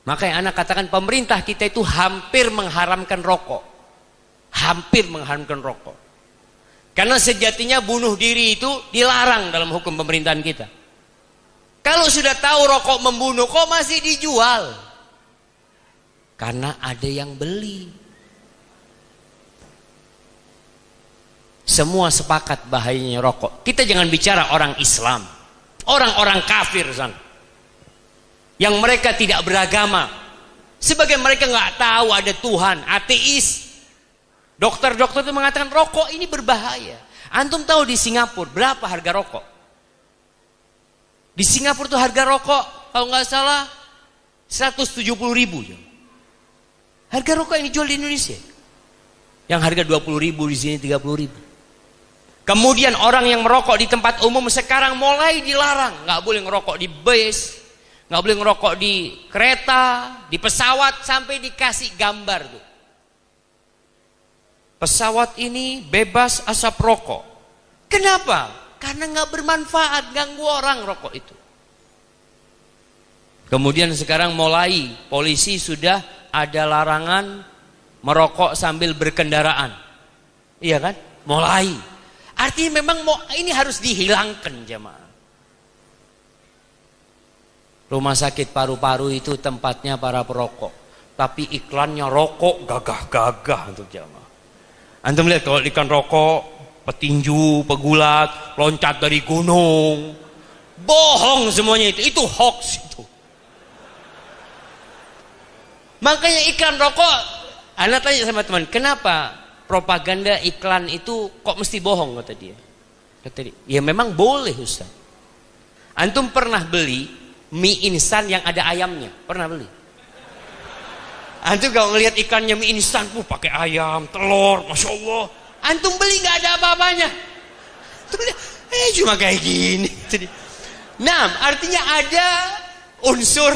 Makanya anak katakan pemerintah kita itu hampir mengharamkan rokok. Hampir mengharamkan rokok. Karena sejatinya bunuh diri itu dilarang dalam hukum pemerintahan kita. Kalau sudah tahu rokok membunuh, kok masih dijual? Karena ada yang beli. Semua sepakat bahayanya rokok. Kita jangan bicara orang Islam, orang-orang kafir sana, yang mereka tidak beragama. Sebagian mereka nggak tahu ada Tuhan, ateis. Dokter-dokter itu mengatakan rokok ini berbahaya. Antum tahu di Singapura berapa harga rokok? Di Singapura tuh harga rokok kalau nggak salah 170.000. Harga rokok yang dijual di Indonesia, yang harga 20.000 di sini 30.000. Kemudian orang yang merokok di tempat umum sekarang mulai dilarang, nggak boleh ngerokok di bus, nggak boleh ngerokok di kereta, di pesawat, sampai dikasih gambar tuh. Pesawat ini bebas asap rokok. Kenapa? Karena nggak bermanfaat, ganggu orang rokok itu. Kemudian sekarang mulai polisi sudah ada larangan merokok sambil berkendaraan. Iya kan? Mulai. Artinya memang ini harus dihilangkan jemaah. Rumah sakit paru-paru itu tempatnya para perokok, tapi iklannya rokok gagah-gagah untuk jemaah. Antum lihat kalau iklan rokok, petinju, pegulat, loncat dari gunung, bohong semuanya itu hoax itu. Makanya iklan rokok, anak tanya sama teman, kenapa propaganda iklan itu kok mesti bohong, kata dia. Kata dia, ya memang boleh Ustaz. Antum pernah beli mie instan yang ada ayamnya? Pernah beli? Antum kalau ngelihat iklannya mie instan, pakai ayam, telur, Masya Allah. Antum beli nggak ada apa-apanya. Cuma kayak gini. Nah, artinya ada unsur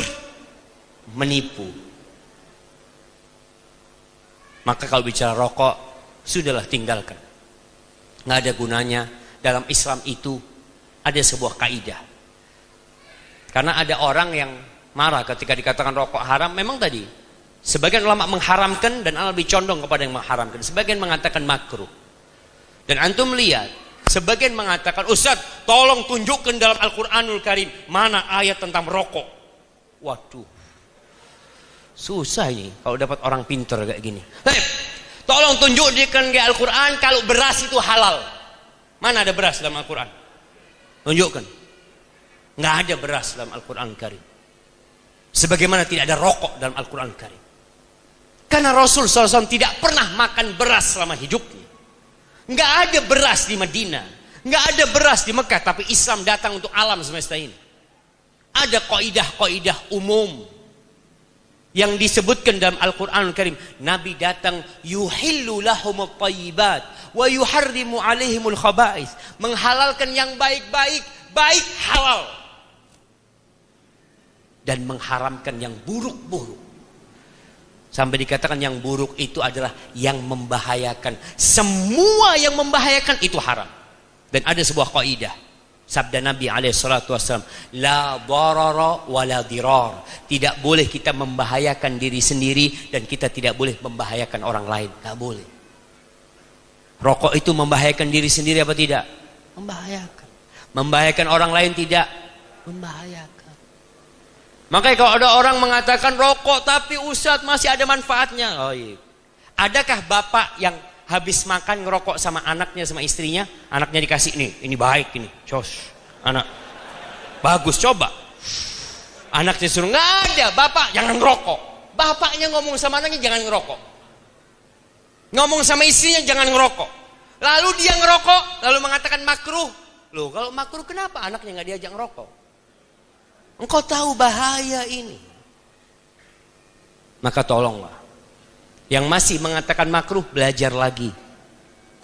menipu. Maka kalau bicara rokok, sudahlah tinggalkan. Nggak ada gunanya. Dalam Islam itu ada sebuah kaidah. Karena ada orang yang marah ketika dikatakan rokok haram. Memang tadi sebagian ulama mengharamkan dan lebih condong kepada yang mengharamkan. Sebagian mengatakan makruh. Dan antum lihat, sebagian mengatakan, Ustaz, tolong tunjukkan dalam Al-Quranul Karim mana ayat tentang rokok. Waduh, susah ini kalau dapat orang pintar kayak gini. Tolong tunjukkan di Al-Quran kalau beras itu halal. Mana ada beras dalam Al-Quran? Tunjukkan. Nggak ada beras dalam Al-Quran Karim. Sebagaimana tidak ada rokok dalam Al-Quran Karim. Karena Rasul SAW tidak pernah makan beras selama hidupnya. Nggak ada beras di Madinah, nggak ada beras di Mekah. Tapi Islam datang untuk alam semesta ini. Ada kaidah-kaidah umum yang disebutkan dalam Al-Quran Karim. Nabi datang, yuhillu lahumut thayyibat wa yuharrimu alaihimul khaba'is, menghalalkan yang baik-baik, baik halal, dan mengharamkan yang buruk-buruk. Sampai dikatakan yang buruk itu adalah yang membahayakan. Semua yang membahayakan itu haram. Dan ada sebuah kaidah, sabda Nabi SAW, la darara wa la dirar. Tidak boleh kita membahayakan diri sendiri, dan kita tidak boleh membahayakan orang lain. Gak boleh. Rokok itu membahayakan diri sendiri apa tidak? Membahayakan. Membahayakan orang lain tidak? Membahayakan. Makanya kalau ada orang mengatakan rokok tapi Ustadz masih ada manfaatnya. Oh iya. Adakah bapak yang habis makan ngerokok sama anaknya, sama istrinya, anaknya dikasih ini baik ini, cos, anak bagus, coba. Anaknya suruh, nggak ada, bapak jangan ngerokok. Bapaknya ngomong sama anaknya jangan ngerokok, ngomong sama istrinya jangan ngerokok. Lalu dia ngerokok, lalu mengatakan makruh. Loh, kalau makruh kenapa anaknya nggak diajak ngerokok? Engkau tahu bahaya ini. Maka tolonglah, yang masih mengatakan makruh, belajar lagi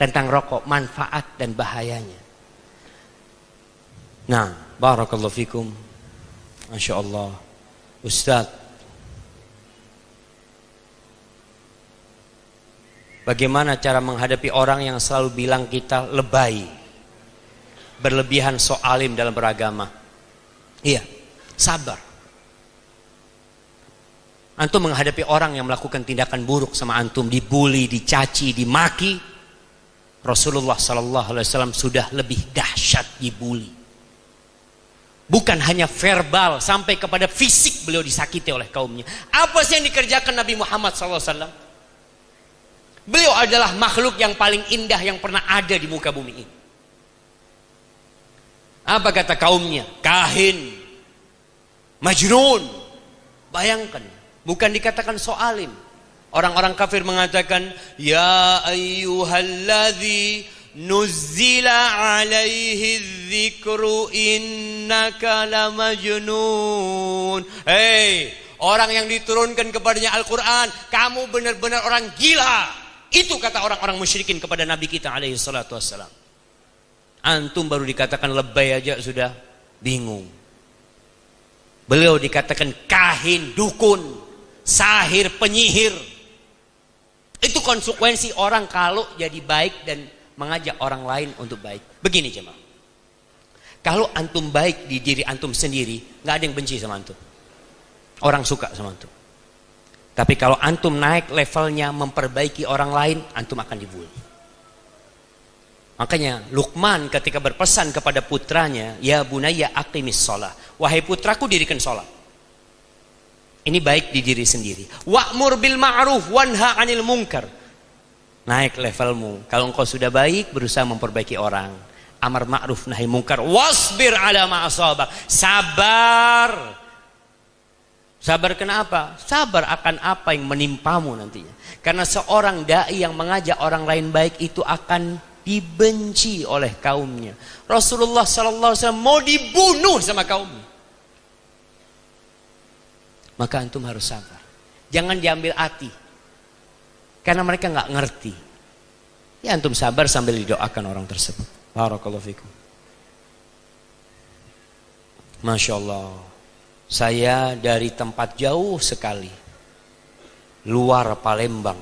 tentang rokok, manfaat dan bahayanya. Nah, barakallahu fikum. Masya Allah, Ustaz, bagaimana cara menghadapi orang yang selalu bilang kita lebay, berlebihan so alim dalam beragama? Iya, sabar. Antum menghadapi orang yang melakukan tindakan buruk sama antum, dibully, dicaci, dimaki, Rasulullah sallallahu alaihi wasallam sudah lebih dahsyat dibully. Bukan hanya verbal, sampai kepada fisik beliau disakiti oleh kaumnya. Apa sih yang dikerjakan Nabi Muhammad sallallahu alaihi wasallam? Beliau adalah makhluk yang paling indah yang pernah ada di muka bumi ini. Apa kata kaumnya? Kahin, majnun. Bayangkan, bukan dikatakan soalim. Orang-orang kafir mengatakan, ya ayyuhalladzi nuzzila alaihi dzikru innaka lamajnun. Hei, orang yang diturunkan kepadanya Al-Quran, kamu benar-benar orang gila. Itu kata orang-orang musyrikin kepada Nabi kita alaihi salatu wassalam. Antum baru dikatakan lebay aja sudah bingung. Beliau dikatakan kahin, dukun, sahir, penyihir. Itu konsekuensi orang kalau jadi baik dan mengajak orang lain untuk baik. Begini jemaah, kalau antum baik di diri antum sendiri, nggak ada yang benci sama antum. Orang suka sama antum. Tapi kalau antum naik levelnya memperbaiki orang lain, antum akan dibully. Makanya Luqman ketika berpesan kepada putranya, ya bunayya aqimis shalah, wahai putraku dirikan salat. Ini baik di diri sendiri. Wa'mur bil ma'ruf wanha 'anil munkar. Naik levelmu. Kalau engkau sudah baik, berusaha memperbaiki orang. Amar ma'ruf nahi munkar. Wasbir 'ala ma asabak. Sabar. Sabar kenapa? Sabar akan apa yang menimpamu nantinya. Karena seorang dai yang mengajak orang lain baik itu akan dibenci oleh kaumnya. Rasulullah sallallahu alaihi wasallam mau dibunuh sama kaumnya. Maka antum harus sabar. Jangan diambil hati. Karena mereka nggak ngerti. Ya antum sabar sambil didoakan orang tersebut. Barakallahu fikum. Masya Allah. Saya dari tempat jauh sekali. Luar Palembang.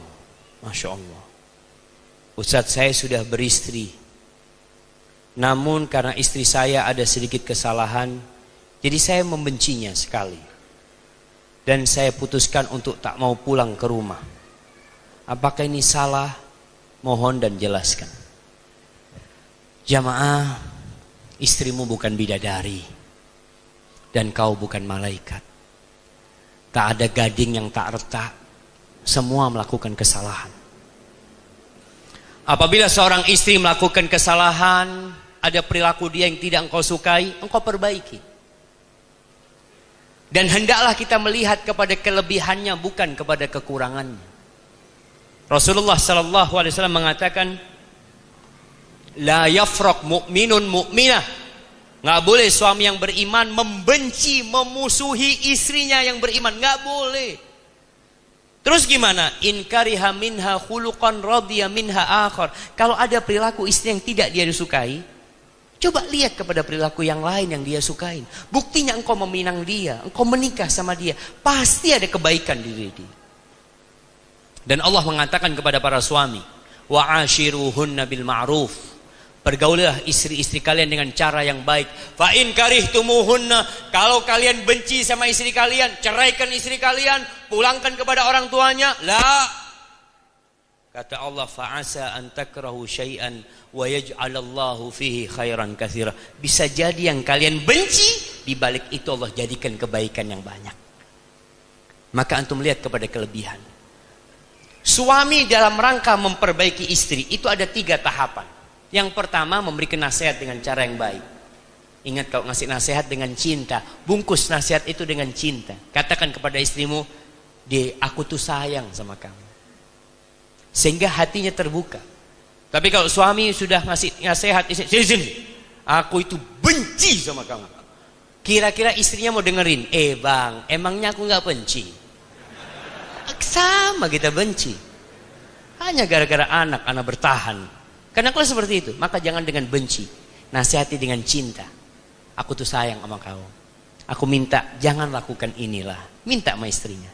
Masya Allah. Ustadz, saya sudah beristri. Namun karena istri saya ada sedikit kesalahan, jadi saya membencinya sekali. Dan saya putuskan untuk tak mau pulang ke rumah. Apakah ini salah? Mohon dan jelaskan. Jamaah, istrimu bukan bidadari. Dan kau bukan malaikat. Tak ada gading yang tak retak. Semua melakukan kesalahan. Apabila seorang istri melakukan kesalahan, ada perilaku dia yang tidak engkau sukai, engkau perbaiki. Dan hendaklah kita melihat kepada kelebihannya, bukan kepada kekurangannya. Rasulullah sallallahu alaihi wasallam mengatakan, la yafraq mu'minun mu'minah. Nggak boleh suami yang beriman membenci, memusuhi istrinya yang beriman. Nggak boleh. Terus gimana? In kariha minha khuluqan radiya minha akhar. Kalau ada perilaku istri yang tidak dia disukai, coba lihat kepada perilaku yang lain yang dia sukain. Buktinya engkau meminang dia, engkau menikah sama dia, pasti ada kebaikan di diri dia. Dan Allah mengatakan kepada para suami, wa ashiruhunna bil ma'ruf. Pergaulilah istri-istri kalian dengan cara yang baik. Fa in karihtumuhunna, kalau kalian benci sama istri kalian, ceraikan istri kalian, pulangkan kepada orang tuanya. La. Kata Allah, fa asa an takrahu syai'an wa yaj'alallahu fihi khairan katsira. Bisa jadi yang kalian benci, di balik itu Allah jadikan kebaikan yang banyak. Maka antum lihat kepada kelebihan. Suami dalam rangka memperbaiki istri itu ada 3 tahapan. Yang pertama, memberikan nasihat dengan cara yang baik. Ingat, kalau ngasih nasihat dengan cinta, bungkus nasihat itu dengan cinta. Katakan kepada istrimu, aku tuh sayang sama kamu. Sehingga hatinya terbuka. Tapi kalau suami sudah ngasih nasihat, sini, aku itu benci sama kamu. Kira-kira istrinya mau dengerin, bang, emangnya aku gak benci? Sama kita benci. Hanya gara-gara anak bertahan. Karena kalau seperti itu, maka jangan dengan benci, nasihati dengan cinta. Aku tuh sayang sama kau. Aku minta jangan lakukan inilah. Minta sama istrinya.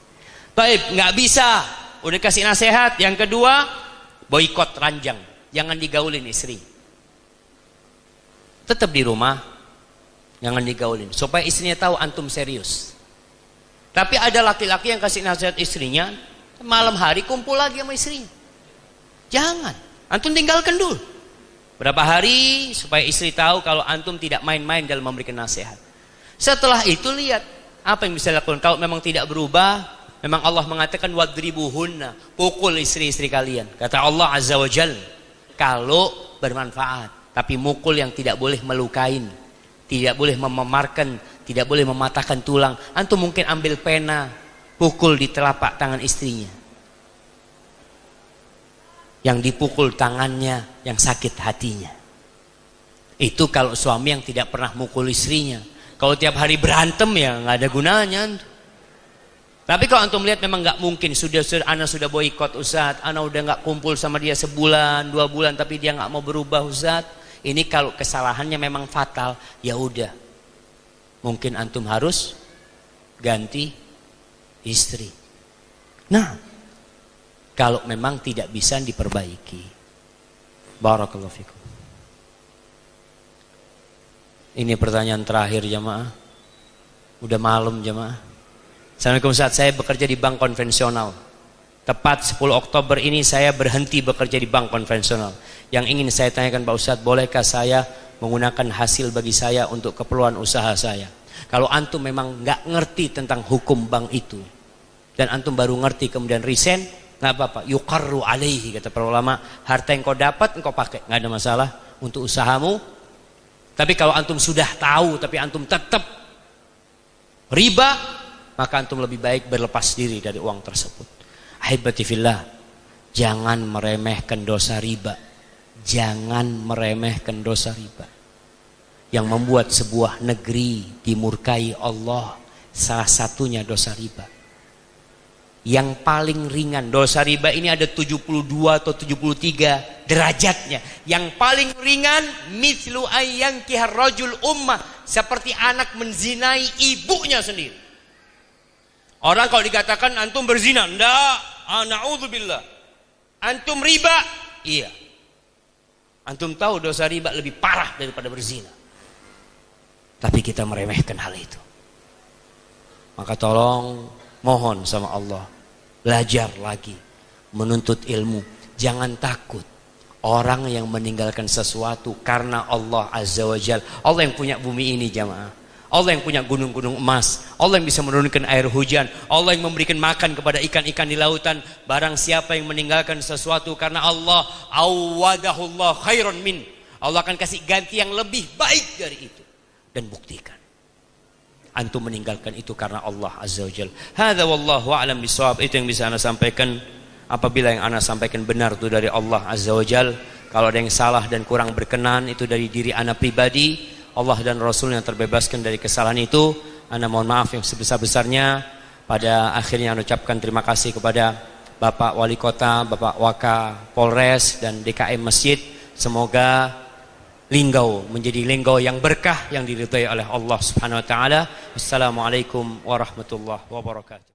Baik, nggak bisa. Udah kasih nasihat. Yang kedua, boikot ranjang. Jangan digaulin istri. Tetap di rumah, jangan digaulin. Supaya istrinya tahu antum serius. Tapi ada laki-laki yang kasih nasihat istrinya, malam hari kumpul lagi sama istrinya. Jangan, antum tinggalkan dulu. Berapa hari supaya istri tahu kalau antum tidak main-main dalam memberikan nasihat. Setelah itu lihat apa yang bisa dilakukan. Kalau memang tidak berubah, memang Allah mengatakan wadribuhunna, pukul istri-istri kalian. Kata Allah Azza wa Jalla, kalau bermanfaat. Tapi mukul yang tidak boleh melukain, tidak boleh mememarkan, tidak boleh mematahkan tulang. Antum mungkin ambil pena, pukul di telapak tangan istrinya. Yang dipukul tangannya, yang sakit hatinya. Itu kalau suami yang tidak pernah mukul istrinya. Kalau tiap hari berantem ya nggak ada gunanya. Tapi kalau antum lihat memang nggak mungkin, ana sudah boikot Ustaz, ana udah nggak kumpul sama dia sebulan, 2 bulan, tapi dia nggak mau berubah Ustaz. Ini kalau kesalahannya memang fatal, ya udah. Mungkin antum harus ganti istri. Nah, kalau memang tidak bisa diperbaiki. Barakallahu fikum. Ini pertanyaan terakhir jamaah. Udah malam jamaah. Assalamualaikum Ustaz, saya bekerja di bank konvensional. Tepat 10 Oktober ini saya berhenti bekerja di bank konvensional. Yang ingin saya tanyakan Pak Ustaz, bolehkah saya menggunakan hasil bagi saya untuk keperluan usaha saya? Kalau antum memang nggak ngerti tentang hukum bank itu, dan antum baru ngerti kemudian resign, nggak apa-apa. Yuqarru alaihi, kata para ulama, harta yang kau dapat engkau pakai, nggak ada masalah untuk usahamu. Tapi kalau antum sudah tahu tapi antum tetap riba, maka antum lebih baik berlepas diri dari uang tersebut. Ahibati fillah, jangan meremehkan dosa riba. Jangan meremehkan dosa riba. Yang membuat sebuah negeri dimurkai Allah, salah satunya dosa riba. Yang paling ringan, dosa riba ini ada 72 atau 73 derajatnya. Yang paling ringan, mithlu ayyankihar rajul ummah, seperti anak menzinai ibunya sendiri. Orang kalau dikatakan antum berzina, enggak, na'udzubillah. Antum riba, iya. Antum tahu dosa riba lebih parah daripada berzina. Tapi kita meremehkan hal itu. Maka tolong mohon sama Allah, belajar lagi, menuntut ilmu. Jangan takut orang yang meninggalkan sesuatu karena Allah Azza wa Jalla. Allah yang punya bumi ini jamaah. Allah yang punya gunung-gunung emas. Allah yang bisa menurunkan air hujan. Allah yang memberikan makan kepada ikan-ikan di lautan. Barang siapa yang meninggalkan sesuatu karena Allah, awadahullah khairan min. Allah akan kasih ganti yang lebih baik dari itu. Dan buktikan antum meninggalkan itu karena Allah Azza wa Jalla. Hadza wallahu a'lam bishawab. Itu yang bisa ana sampaikan. Apabila yang ana sampaikan benar itu dari Allah Azza wa Jalla, kalau ada yang salah dan kurang berkenan itu dari diri ana pribadi. Allah dan Rasul yang terbebaskan dari kesalahan itu. Ana mohon maaf yang sebesar-besarnya. Pada akhirnya ana ucapkan terima kasih kepada Bapak Wali Kota, Bapak Waka Polres dan DKM Masjid. Semoga Linggau menjadi Linggau yang berkah, yang diridhai oleh Allah Subhanahu wa taala. Wassalamualaikum warahmatullahi wabarakatuh.